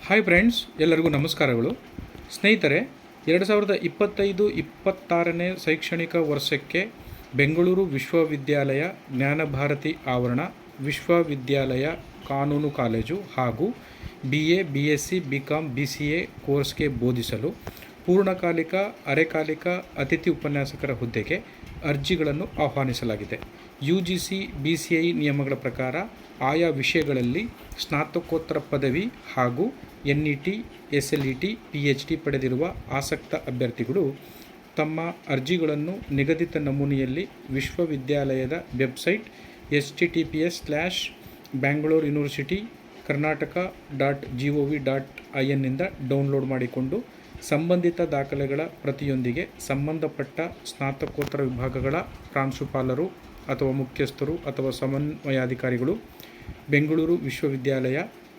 Hi friends, ಎಲ್ಲರಿಗೂ ನಮಸ್ಕಾರಗಳು. ಸ್ನೇಹಿತರೆ, 2025-26ನೇ ಶೈಕ್ಷಣಿಕ ವರ್ಷಕ್ಕೆ ಬೆಂಗಳೂರು ವಿಶ್ವವಿದ್ಯಾಲಯ ಜ್ಞಾನಭಾರತಿ ಆವರಣ ವಿಶ್ವವಿದ್ಯಾಲಯ ಕಾನೂನು ಕಾಲೇಜು ಹಾಗೂ BA, BSc, BCom, BCA ಕೋರ್ಸ್ಗೆ ಬೋಧಿಸಲು ಪೂರ್ಣಕಾಲಿಕ, ಅರೆಕಾಲಿಕ ಅತಿಥಿ ಉಪನ್ಯಾಸಕರ ಹುದ್ದೆಗೆ ಅರ್ಜಿಗಳನ್ನು ಆಹ್ವಾನಿಸಲಾಗಿದೆ. UGC BCI ನಿಯಮಗಳ ಪ್ರಕಾರ ಆಯಾ ವಿಷಯಗಳಲ್ಲಿ ಸ್ನಾತಕೋತ್ತರ ಪದವಿ ಹಾಗೂ NET, SLET, PhD ಪಡೆದಿರುವ ಆಸಕ್ತ ಅಭ್ಯರ್ಥಿಗಳು ತಮ್ಮ ಅರ್ಜಿಗಳನ್ನು ನಿಗದಿತ ನಮೂನೆಯಲ್ಲಿ ವಿಶ್ವವಿದ್ಯಾಲಯದ ವೆಬ್ಸೈಟ್ https:/bangalore-university-karnataka.gov.in ನಿಂದ ಡೌನ್ಲೋಡ್ ಮಾಡಿಕೊಂಡು ಸಂಬಂಧಿತ ದಾಖಲೆಗಳ ಪ್ರತಿಯೊಂದಿಗೆ ಸಂಬಂಧಪಟ್ಟ ಸ್ನಾತಕೋತ್ತರ ವಿಭಾಗಗಳ ಪ್ರಾಂಶುಪಾಲರು ಅಥವಾ ಮುಖ್ಯಸ್ಥರು ಅಥವಾ ಸಮನ್ವಯಾಧಿಕಾರಿಗಳು, ಬೆಂಗಳೂರು ವಿಶ್ವವಿದ್ಯಾಲಯ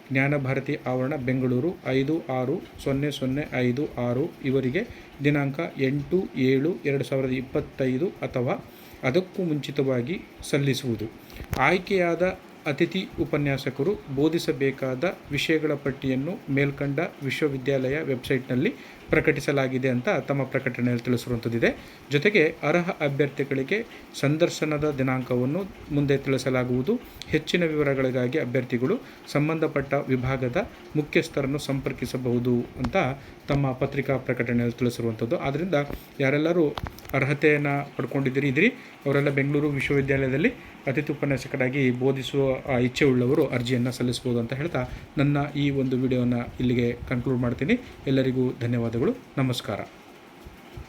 ಜ್ಞಾನಭಾರತಿ ಆವರಣ ಬೆಂಗಳೂರು 560056 ಇವರಿಗೆ ದಿನಾಂಕ 8/7/2025 ಅಥವಾ ಅದಕ್ಕೂ ಮುಂಚಿತವಾಗಿ ಸಲ್ಲಿಸುವುದು. ಆಯ್ಕೆಯಾದ ಅತಿಥಿ ಉಪನ್ಯಾಸಕರು ಬೋಧಿಸಬೇಕಾದ ವಿಷಯಗಳ ಪಟ್ಟಿಯನ್ನು ಮೇಲ್ಕಂಡ ವಿಶ್ವವಿದ್ಯಾಲಯ ವೆಬ್ಸೈಟ್ನಲ್ಲಿ ಪ್ರಕಟಿಸಲಾಗಿದೆ ಅಂತ ತಮ್ಮ ಪ್ರಕಟಣೆಯಲ್ಲಿ ತಿಳಿಸಿರುವಂಥದ್ದಿದೆ. ಜೊತೆಗೆ ಅರ್ಹ ಅಭ್ಯರ್ಥಿಗಳಿಗೆ ಸಂದರ್ಶನದ ದಿನಾಂಕವನ್ನು ಮುಂದೆ ತಿಳಿಸಲಾಗುವುದು. ಹೆಚ್ಚಿನ ವಿವರಗಳಿಗಾಗಿ ಅಭ್ಯರ್ಥಿಗಳು ಸಂಬಂಧಪಟ್ಟ ವಿಭಾಗದ ಮುಖ್ಯಸ್ಥರನ್ನು ಸಂಪರ್ಕಿಸಬಹುದು ಅಂತ ತಮ್ಮ ಪತ್ರಿಕಾ ಪ್ರಕಟಣೆಯಲ್ಲಿ ತಿಳಿಸಿರುವಂಥದ್ದು. ಆದ್ದರಿಂದ ಯಾರೆಲ್ಲರೂ ಅರ್ಹತೆಯನ್ನು ಪಡ್ಕೊಂಡಿದ್ದೀರಿ ಅವರೆಲ್ಲ ಬೆಂಗಳೂರು ವಿಶ್ವವಿದ್ಯಾಲಯದಲ್ಲಿ ಅತಿಥಿ ಉಪನ್ಯಾಸಕರಾಗಿ ಬೋಧಿಸುವ ಇಚ್ಛೆ ಉಳ್ಳವರು ಅರ್ಜಿಯನ್ನು ಸಲ್ಲಿಸಬಹುದು ಅಂತ ಹೇಳ್ತಾ ನನ್ನ ಈ ಒಂದು ವಿಡಿಯೋನ ಇಲ್ಲಿಗೆ ಕನ್ಕ್ಲೂಡ್ ಮಾಡ್ತೀನಿ. ಎಲ್ಲರಿಗೂ ಧನ್ಯವಾದಗಳು. ನಮಸ್ಕಾರ.